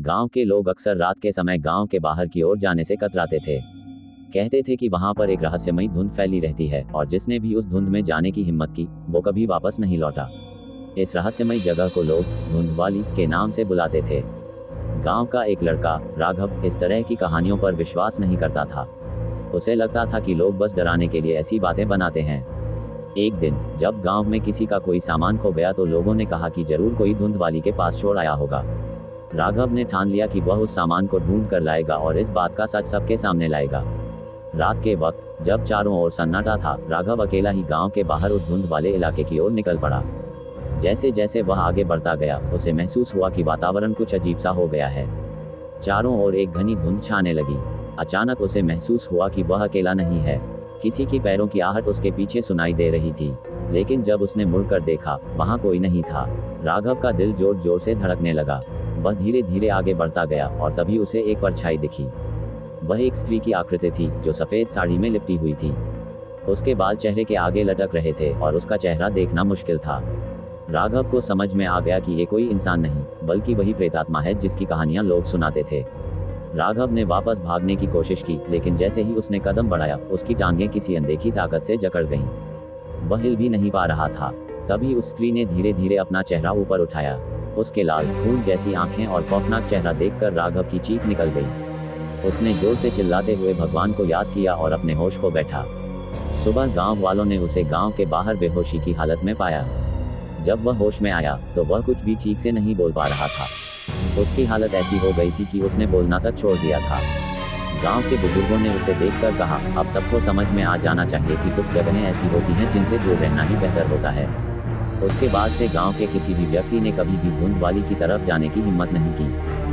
गांव के लोग अक्सर रात के समय गांव के बाहर की ओर जाने से कतराते थे। कहते थे कि वहां पर एक रहस्यमयी धुंध फैली रहती है और जिसने भी उस धुंध में जाने की हिम्मत की वो कभी वापस नहीं लौटा। इस रहस्यमयी जगह को लोग धुंधवाली के नाम से बुलाते थे। गांव का एक लड़का राघव इस तरह की कहानियों पर विश्वास नहीं करता था। उसे लगता था कि लोग बस डराने के लिए ऐसी बातें बनाते हैं। एक दिन जब गांव में किसी का कोई सामान खो गया तो लोगों ने कहा कि जरूर कोई धुंधवाली के पास छोड़ आया होगा। राघव ने ठान लिया कि वह उस सामान को ढूंढ कर लाएगा और इस बात का सच सबके सामने लाएगा। रात के वक्त जब चारों ओर सन्नाटा था, राघव अकेला ही गांव के बाहर उस धुंध वाले इलाके की ओर निकल पड़ा। जैसे जैसे वह आगे बढ़ता गया उसे महसूस हुआ कि वातावरण कुछ अजीब सा हो गया है। चारों ओर एक घनी धुंध छाने लगी। अचानक उसे महसूस हुआ कि वह अकेला नहीं है। किसी की पैरों की आहट उसके पीछे सुनाई दे रही थी, लेकिन जब उसने मुड़कर देखा वहां कोई नहीं था। राघव का दिल जोर जोर से धड़कने लगा। वह धीरे धीरे आगे बढ़ता गया और तभी उसे एक परछाई दिखी। वह एक स्त्री की आकृति थी जो सफेद साड़ी में लिपटी हुई थी। उसके बाल चेहरे के आगे लटक रहे थे और उसका चेहरा देखना मुश्किल था। राघव को समझ में आ गया कि ये कोई इंसान नहीं बल्कि वही प्रेतात्मा है जिसकी कहानियां लोग सुनाते थे। राघव ने वापस भागने की कोशिश की, लेकिन जैसे ही उसने कदम बढ़ाया उसकी टांगें किसी अनदेखी ताकत से जकड़ गईं। वह हिल भी नहीं पा रहा था। तभी उस स्त्री ने धीरे धीरे अपना चेहरा ऊपर उठाया। उसके लाल खून जैसी आंखें और खौफनाक चेहरा देखकर राघव की चीख निकल गई। उसने जोर से चिल्लाते हुए भगवान को याद किया और अपने होश को बैठा। सुबह गांव वालों ने उसे गांव के बाहर बेहोशी की हालत में पाया। जब वह होश में आया तो वह कुछ भी ठीक से नहीं बोल पा रहा था। उसकी हालत ऐसी हो गई थी कि उसने बोलना तक छोड़ दिया था। गांव के बुजुर्गों ने उसे देखकर कहा, अब सबको समझ में आ जाना चाहिए कि कुछ जगहें ऐसी होती हैं जिनसे दूर रहना ही बेहतर होता है। उसके बाद से गांव के किसी भी व्यक्ति ने कभी भी धुंधवाली की तरफ जाने की हिम्मत नहीं की।